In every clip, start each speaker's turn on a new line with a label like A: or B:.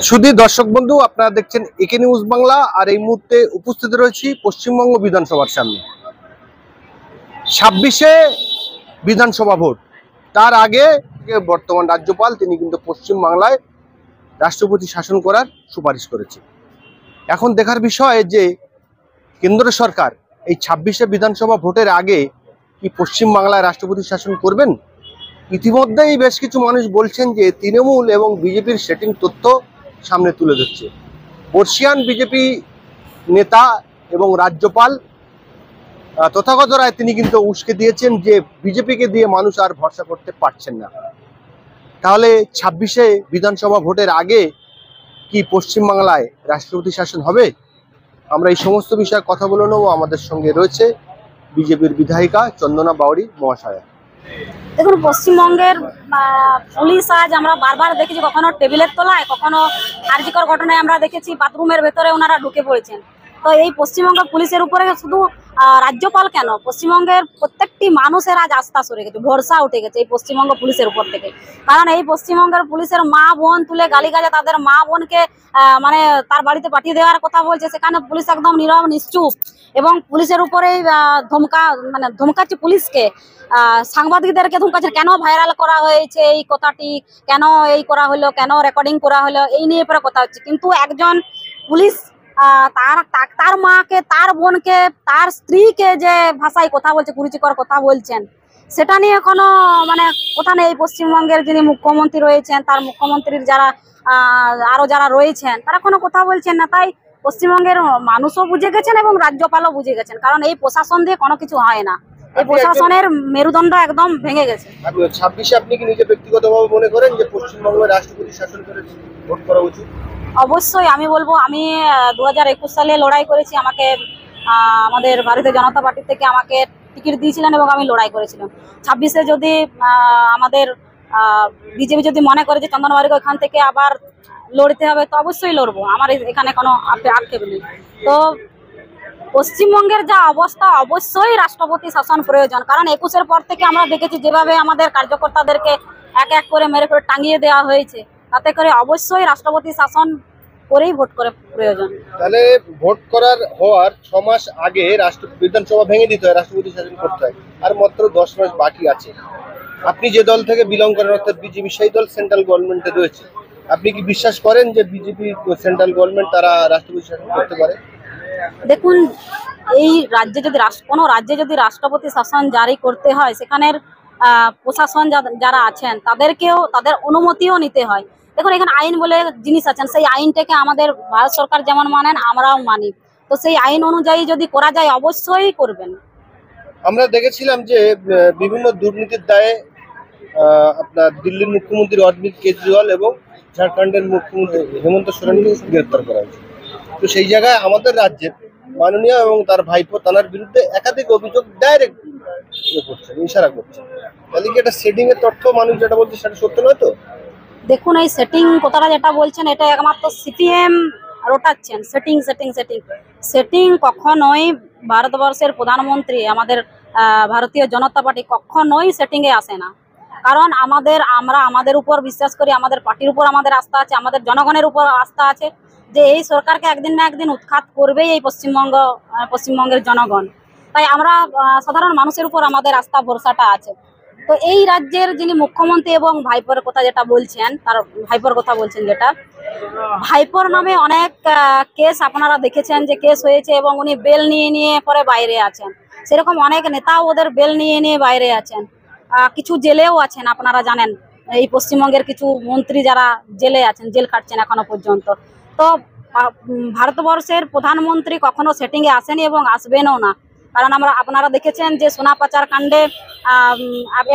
A: শুধু দর্শক বন্ধু, আপনারা দেখছেন একে নিউজ বাংলা। আর এই মুহূর্তে উপস্থিত রয়েছি পশ্চিমবঙ্গ বিধানসভার সামনে। 26-এ বিধানসভা ভোট, তার আগে বর্তমান রাজ্যপাল তিনি কিন্তু পশ্চিমবাংলায় রাষ্ট্রপতি শাসন করার সুপারিশ করেছে। এখন দেখার বিষয় যে কেন্দ্র সরকার এই 26-এ বিধানসভা ভোটের আগে কি পশ্চিমবাংলায় রাষ্ট্রপতি শাসন করবেন। ইতিমধ্যেই বেশ কিছু মানুষ বলছেন যে তৃণমূল এবং বিজেপির সেটিং তথ্য সামনে তুলে ধরছে। বর্ষিয়ান বিজেপি নেতা এবং রাজ্যপাল তথাগত রায় তিনি কিন্তু উস্কে দিয়েছেন যে বিজেপিকে দিয়ে মানুষ আর ভরসা করতে পারছেন না। তাহলে 26-এ বিধানসভা ভোটের আগে কি পশ্চিমবাংলায় রাষ্ট্রপতি শাসন হবে? আমরা এই সমস্ত বিষয়ে কথা বলে নেব। আমাদের সঙ্গে রয়েছে বিজেপির বিধায়িকা চন্দনা বাউরি মহাশয়া।
B: দেখুন, পশ্চিমবঙ্গের পুলিশ আজ আমরা বারবার দেখেছি, কখনো টেবিলের তলায়, কখনো আরজিকর ঘটনায় আমরা দেখেছি বাথরুমের ভেতরে ওনারা ঢুকে পড়েছেন। তো এই পশ্চিমবঙ্গ পুলিশের উপরে শুধু রাজ্যপাল কেন, পশ্চিমবঙ্গের প্রত্যেকটি মানুষের আজ আস্থা সরে গেছে, ভরসা উঠে গেছে এই পশ্চিমবঙ্গ পুলিশের উপর থেকে। কারণ এই পশ্চিমবঙ্গের পুলিশের মা বোন তুলে গালিগালাজ তাদের মা বোনকে মানে তার বাড়িতে পাঠিয়ে দেওয়ার কথা বলছে, সেখানে পুলিশ একদম নীরব নিশ্চুপ এবং পুলিশের উপরেই ধমকাচ্ছে পুলিশকে, সাংবাদিকদেরকে ধমকাচ্ছে। কেন ভাইরাল করা হয়েছে এই কথাটি, কেন এই করা হলো, কেন রেকর্ডিং করা হলো, এই নিয়ে পরে কথা হচ্ছে। কিন্তু একজন পুলিশ তার মাকে, তার বোনকে, তার স্ত্রীকে যে ভাষায় কথা বলছে, কুরুচিকর কথা বলছেন, সেটা নিয়ে কোনো কথা নেই। পশ্চিমবঙ্গের যিনি মুখ্যমন্ত্রী রয়েছেন, তার মুখ্যমন্ত্রীর যারা আরো যারা রয়েছেন, তারা কোনো কথা বলছেন না। তাই পশ্চিমবঙ্গের মানুষও বুঝে গেছেন এবং রাজ্যপালও বুঝে গেছেন, কারণ এই প্রশাসন দিয়ে কোনো কিছু হয় না। এই প্রশাসনের মেরুদণ্ড একদম ভেঙে গেছে।
A: 26-এ আপনি কি নিজে ব্যক্তিগতভাবে মনে করেন যে পশ্চিমবঙ্গের রাষ্ট্রপতি শাসন করে ভোট করা উচিত?
B: অবশ্যই আমি বলবো, আমি 2021 সালে লড়াই করেছি। আমাকে আমাদের ভারতীয় জনতা পার্টি থেকে আমাকে টিকিট দিয়েছিলেন এবং আমি লড়াই করেছিলাম। 26-এ যদি আমাদের বিজেপি যদি মনে করে যে চন্দন বাউরিকে ওখান থেকে আবার লড়তে হবে, তো অবশ্যই লড়বো। আমার এখানে কোনো আক্ষেপ নেই। তো পশ্চিমবঙ্গের যা অবস্থা, অবশ্যই রাষ্ট্রপতি শাসন প্রয়োজন। কারণ 21-এর পর থেকে আমরা দেখেছি যেভাবে আমাদের কার্যকর্তাদেরকে এক এক করে মেরে করে টাঙিয়ে দেওয়া হয়েছে, তাতে করে অবশ্যই রাষ্ট্রপতি শাসন করেই ভোট করে প্রয়োজন।
A: তাহলে ভোট হওয়ার 6 মাস আগে বিধানসভা ভেঙে দিতে হয়, রাষ্ট্রপতি শাসন করতে হয়, আর মাত্র 10 মাস বাকি আছে। আপনি যে দল থেকে বিলং করেন অর্থাৎ বিজেপি, সেই দল সেন্ট্রাল গভর্নমেন্টে রয়েছে। আপনি কি বিশ্বাস করেন যে বিজেপি সেন্ট্রাল গভর্নমেন্ট তারা রাষ্ট্রপতি শাসন করতে পারে?
B: দেখুন, এই রাজ্যে যদি কোনো রাজ্যে যদি রাষ্ট্রপতি শাসন জারি করতে হয়, সেখানের প্রশাসন যারা আছেন তাদেরকেও তাদের অনুমতিও নিতে হয়। দেখুন, এখানে আইন বলে জিনিস আছেন, সেই আইনটাকে আমাদের ভারত সরকার যেমন মানেন, আমরাও মানি। তো সেই আইন অনুযায়ী যদি করা যায়, অবশ্যই করবেন।
A: আমরা দেখেছিলাম যে বিভিন্ন দুর্নীতির দায়ে আপনার দিল্লির মুখ্যমন্ত্রী অরবিন্দ কেজরিওয়াল এবং ঝাড়খণ্ডের মুখ্যমন্ত্রী হেমন্ত সোরেনকে গ্রেফতার করা হয়েছে। তো সেই জায়গায় আমাদের রাজ্যের মাননীয় এবং তার ভাইপো তানার বিরুদ্ধে একাধিক অভিযোগ ডাইরেক্ট করছে, ইশারা করছে। তাহলে কি এটা সেটিং এর তথ্য মানুষ যেটা বলছে সেটা সত্য নয় তো?
B: দেখুন, এই সেটিং কথাটা যেটা বলছেন, এটা একমাত্র সিপিএম রটাচ্ছেন। সেটিং সেটিং সেটিং সেটিং কখনোই ভারতবর্ষের প্রধানমন্ত্রী, আমাদের ভারতীয় জনতা পার্টি কখনোই সেটিংয়ে আসে না। কারণ আমরা আমাদের উপর বিশ্বাস করি, আমাদের পার্টির উপর আমাদের আস্থা আছে, আমাদের জনগণের উপর আস্থা আছে যে এই সরকারকে একদিন না একদিন উৎখাত করবেই এই পশ্চিমবঙ্গের জনগণ। তাই আমরা সাধারণ মানুষের উপর আমাদের আস্থা ভরসাটা আছে। তো এই রাজ্যের যিনি মুখ্যমন্ত্রী এবং ভাইপোর কথা যেটা বলছেন, তার ভাইপোর কথা বলছেন, যেটা ভাইপোর নামে অনেক কেস আপনারা দেখেছেন যে কেস হয়েছে এবং উনি বেল নিয়ে নিয়ে পরে বাইরে আছেন। সেরকম অনেক নেতাও ওদের বেল নিয়ে নিয়ে বাইরে আছেন, কিছু জেলেও আছেন। আপনারা জানেন এই পশ্চিমবঙ্গের কিছু মন্ত্রী যারা জেলে আছেন, জেল খাটছেন এখনো পর্যন্ত। তো ভারতবর্ষের প্রধানমন্ত্রী কখনো সেটিংয়ে আসেনি এবং আসবেনও না। কারণ আপনারা দেখেছেন যে সোনা পাচার কাণ্ডে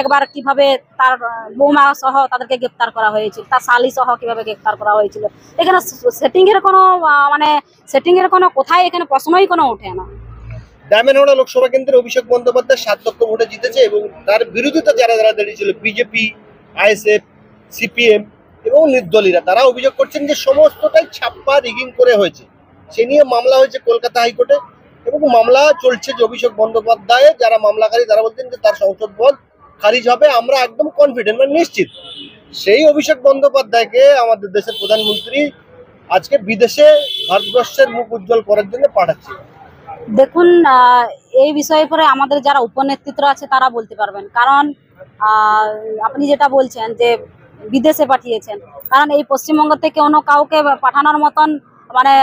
B: একবার কিভাবে তার বৌমা সহ তাদেরকে গ্রেপ্তার করা হয়েছিল, তার শালি সহ কিভাবে গ্রেপ্তার করা হয়েছিল। এখানে সেটিং এর কোনো কোথায় এখানে প্রশ্নই কোনো ওঠে না।
A: ডায়মন্ডহাওড়া লোকসভা কেন্দ্রে অভিষেক বন্দ্যোপাধ্যায় 7 লক্ষ ভোটে জিতেছে এবং তার বিরোধিতা যারা দাঁড়িয়েছিল বিজেপি, আইএসএফ, সিপিএম এবং নির্দলীয়রা, তারা অভিযোগ করছেন যে সমস্তটাই ছাপ্পা রিগিং করে হয়েছে। সে নিয়ে মামলা হয়েছে কলকাতা হাইকোর্টে এবং মামলা চলছে যে অভিষেক বন্দ্যোপাধ্যায় যারা মামলাকারী তারা বলছেন যে তার সংসদ পদ খারিজ হবে, আমরা একদম কনফিডেন্ট, নিশ্চিত। সেই অভিষেক বন্দ্যোপাধ্যায়কে আমাদের দেশের প্রধানমন্ত্রী আজকে বিদেশে ভারতবর্ষের মুখ উজ্জ্বল করার জন্য পাঠাচ্ছে?
B: দেখুন, এই বিষয়ে পরে আমাদের যারা উপনেতৃত্ব আছে তারা বলতে পারবেন, কারণ আপনি যেটা বলছেন যে বিদেশে পাঠিয়েছেন, কারণ এই পশ্চিমবঙ্গ থেকে অন্য কাউকে পাঠানোর মতন মানে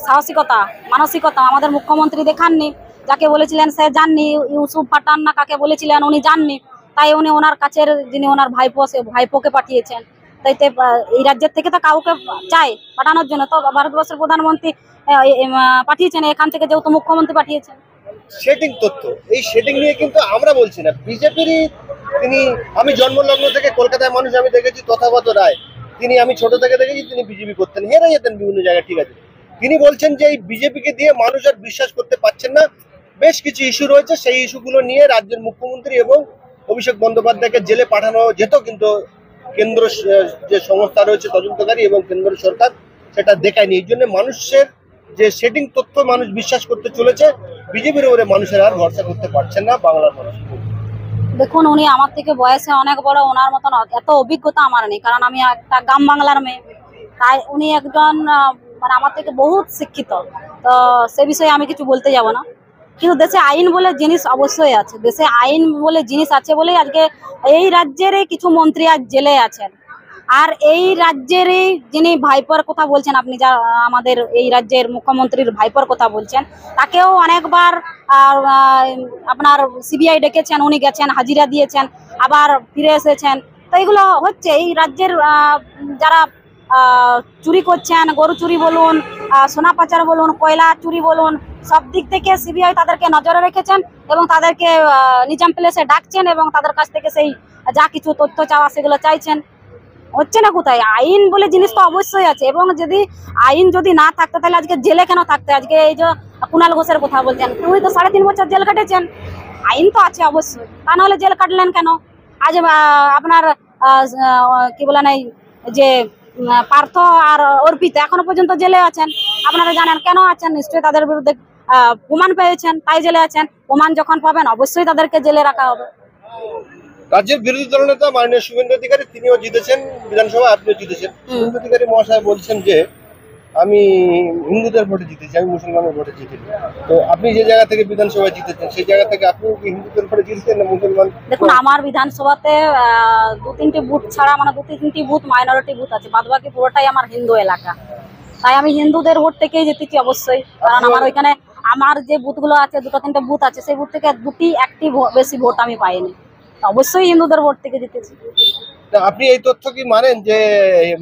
B: সাহসিকতা মানসিকতা আমাদের মুখ্যমন্ত্রী দেখাননি। যাকে বলেছিলেন সে যাননি, ইউসুফ পাঠান না কাকে বলেছিলেন উনি যাননি, তাই উনি ওনার কাছের যিনি ওনার ভাইপো সে ভাইপোকে পাঠিয়েছেন। তাইতে এই রাজ্যের থেকে তো কাউকে চাই পাঠানোর জন্য, তো ভারতবর্ষের প্রধানমন্ত্রী পাঠিয়েছেন, এখান থেকে যেহেতু মুখ্যমন্ত্রী পাঠিয়েছেন।
A: সেটিং তথ্য, এই সেটিং নিয়ে কিন্তু আমরা বলছি না, বিজেপিরই তিনি। আমি জন্মলগ্ন থেকে কলকাতায় মানুষ আমি দেখেছি তথাগত রায়, তিনি আমি ছোট থেকে দেখেছি তিনি বিজেপি করতেন, হেরে যেতেন বিভিন্ন জায়গায়, ঠিক আছে। তিনি বলছেন যে এই বিজেপিকে দিয়ে মানুষ আর বিশ্বাস করতে পারছেন না, বেশ কিছু ইস্যু রয়েছে, সেই ইস্যুগুলো নিয়ে রাজ্যের মুখ্যমন্ত্রী এবং অভিষেক বন্দ্যোপাধ্যায়কে জেলে পাঠানো যেত, কিন্তু কেন্দ্র যে সংস্থা রয়েছে তদন্তকারী এবং কেন্দ্র সরকার সেটা দেখায়নি। এই জন্য মানুষের যে সেটিং তথ্য মানুষ বিশ্বাস করতে চলেছে, বিজেপির উপরে মানুষের আর ভরসা করতে পারছেন না বাংলার মানুষ।
B: দেখুন, উনি আমার থেকে বয়সে অনেক বড়, ওনার মতন এত অভিজ্ঞতা আমার নেই, কারণ আমি একটা গ্রাম বাংলার মেয়ে। তাই উনি একজন মানে আমার থেকে বহুত শিক্ষিত, তো সে বিষয়ে আমি কিছু বলতে যাব না। কিন্তু দেশে আইন বলে জিনিস অবশ্যই আছে, দেশে আইন বলে জিনিস আছে বলেই আজকে এই রাজ্যের কিছু মন্ত্রী আজ জেলে আছেন। আর এই রাজ্যের যিনি ভাইপোর কথা বলছেন আপনি, যা আমাদের এই রাজ্যের মুখ্যমন্ত্রীর ভাইপোর কথা বলছেন, তাকেও অনেকবার আপনার সিবিআই ডেকেছেন, উনি গেছেন, হাজিরা দিয়েছেন, আবার ফিরে এসেছেন। তো এগুলো হচ্ছে এই রাজ্যের যারা চুরি করছেন, গরু চুরি বলুন, সোনা পাচার বলুন, কয়লা চুরি বলুন, সব দিক থেকে সিবিআই তাদেরকে নজরে রেখেছেন এবং তাদেরকে নিজাম প্লেসে ডাকছেন এবং তাদের কাছ থেকে সেই যা কিছু তথ্য চাওয়া সেগুলো চাইছেন। হচ্ছে না কোথায়? আইন বলে জিনিস তো অবশ্যই আছে, এবং যদি আইন যদি না থাকতো তাহলে আজকে জেলে কেন থাকতে? আজকে এই যে কুণাল ঘোষের কথা বলছেন, উনি তো 3.5 বছর জেল কাটেছেন, আইন তো আছে অবশ্যই, তা নাহলে জেল কাটলেন কেন? আজ আপনার কি বলেন এই যে পার্থ আর অর্পিতা এখনো পর্যন্ত জেলে আছেন, আপনারা জানেন কেন আছেন? নিশ্চয়ই তাদের বিরুদ্ধে প্রমাণ পেয়েছেন তাই জেলে আছেন। প্রমাণ যখন পাবেন অবশ্যই তাদেরকে জেলে রাখা হবে।
A: রাজ্যের বিরোধী দলনেতা মাননীয় শুভেন্দু অধিকারী তিনিও জিতেছেন বিধানসভা, আপনিও জিতেছেন। শুভেন্দু অধিকারী মহাশয় বলছেন যে আমি হিন্দুদের ভোটে জিতেছি, আমি মুসলমানের ভোটে জিতেছি। তো আপনি যে জায়গা থেকে বিধানসভায় জিতেছেন সেই জায়গা থেকে আপনি কি হিন্দুদের ভোটে জিতেছেন না মুসলমান?
B: দেখুন, আমার বিধানসভাতে 2-3টি বুথ ছাড়া মানে 2-3টি বুথ মাইনরিটি বুথ আছে, বাদবাকি পুরোটাই আমার হিন্দু এলাকা। তাই আমি হিন্দুদের ভোট থেকেই জিতেছি অবশ্যই, কারণ আমার ওইখানে আমার যে বুথগুলো আছে 2-3টে বুথ আছে, সেই বুথ থেকে 2টি বেশি ভোট আমি পাইনি, অবশ্যই হিন্দুদের ভোট থেকে জিতেছি।
A: আপনি এই তথ্য কি মানেন যে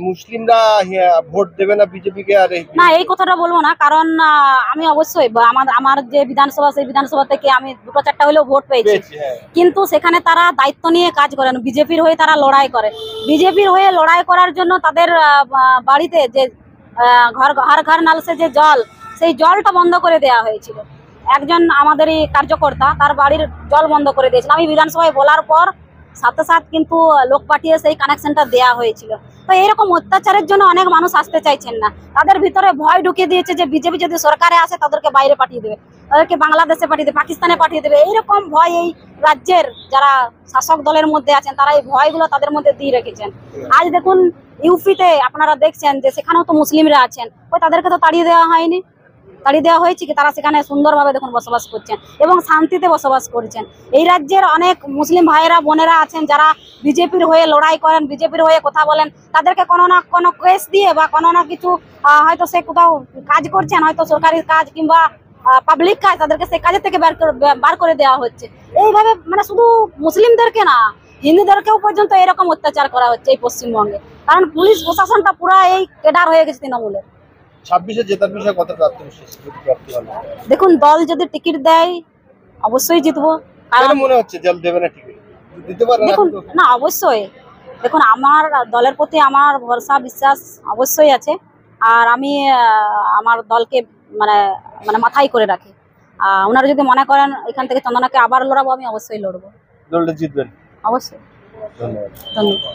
A: মুসলিমরা ভোট দেবে না বিজেপিকে? আর
B: না, এই কথাটা বলবো না, কারণ আমি অবশ্যই আমার যে বিধানসভা সেই বিধানসভা থেকে আমি 2-4টা হলেও ভোট পেয়েছি, কিন্তু সেখানে তারা দায়িত্ব নিয়ে কাজ করেন, বিজেপির হয়ে তারা লড়াই করে। বিজেপির হয়ে লড়াই করার জন্য তাদের বাড়িতে যে ঘর ঘর নালসে যে জল, সেই জলটা বন্ধ করে দেওয়া হয়েছিল। একজন আমাদেরই কার্যকর্তা তার বাড়ির জল বন্ধ করে দিয়েছিল, আমি বিধানসভায় বলার পর সাথে সাথে কিন্তু লোক পাঠিয়ে সেই কানেকশনটা দেওয়া হয়েছিল। তো এরকম অত্যাচারের জন্য অনেক মানুষ আসতে চাইছেন না, তাদের ভিতরে ভয় ঢুকিয়ে দিয়েছে যে বিজেপি যদি সরকারে আসে তাদেরকে বাইরে পাঠিয়ে দেবে, তাদেরকে বাংলাদেশে পাঠিয়ে দেবে, পাকিস্তানে পাঠিয়ে দেবে। এইরকম ভয় এই রাজ্যের যারা শাসক দলের মধ্যে আছেন তারা এই ভয়গুলো তাদের মধ্যে দিয়ে রেখেছেন। আজ দেখুন ইউপিতে আপনারা দেখছেন যে সেখানেও তো মুসলিমরা আছেন, ওই তাদেরকে তো তাড়িয়ে দেওয়া হয়নি, তাড়িয়ে দেওয়া হয়েছে কি? তারা সেখানে সুন্দরভাবে দেখুন বসবাস করছেন এবং শান্তিতে বসবাস করছেন। এই রাজ্যের অনেক মুসলিম ভাইয়েরা বোনেরা আছেন যারা বিজেপির হয়ে লড়াই করেন, বিজেপির হয়ে কথা বলেন, তাদেরকে কোনো না কোনো কেস দিয়ে বা কোনো না কিছু হয়তো সে কোথাও কাজ করছেন, হয়তো সরকারি কাজ কিংবা পাবলিক কাজ, তাদেরকে সেই কাজের থেকে বার করে দেওয়া হচ্ছে। এইভাবে মানে শুধু মুসলিমদেরকে না, হিন্দুদেরকেও পর্যন্ত এরকম অত্যাচার করা হচ্ছে এই পশ্চিমবঙ্গে, কারণ পুলিশ প্রশাসনটা পুরো এই কেডার হয়ে গেছে তৃণমূলের।
A: 26-এ জেতার বিষয়ে কতটা আত্মবিশ্বাস?
B: দেখুন, দল যদি টিকিট দেয় অবশ্যই জিতবো।
A: কারণ মনে হচ্ছে দল দেবে না টিকিট, দিতে পারে না।
B: দেখুন না, অবশ্যই দেখুন আমার দলের প্রতি আমার ভরসা বিশ্বাস অবশ্যই আছে, আর আমি আমার দলকে মানে মানে মাথায় করে রাখি। ওনারা যদি মনে করেন এখান থেকে চন্দনাকে আবার লড়াবো, আমি অবশ্যই লড়বো।
A: দলটা জিতবেন
B: অবশ্যই।
A: ধন্যবাদ।
B: ধন্যবাদ।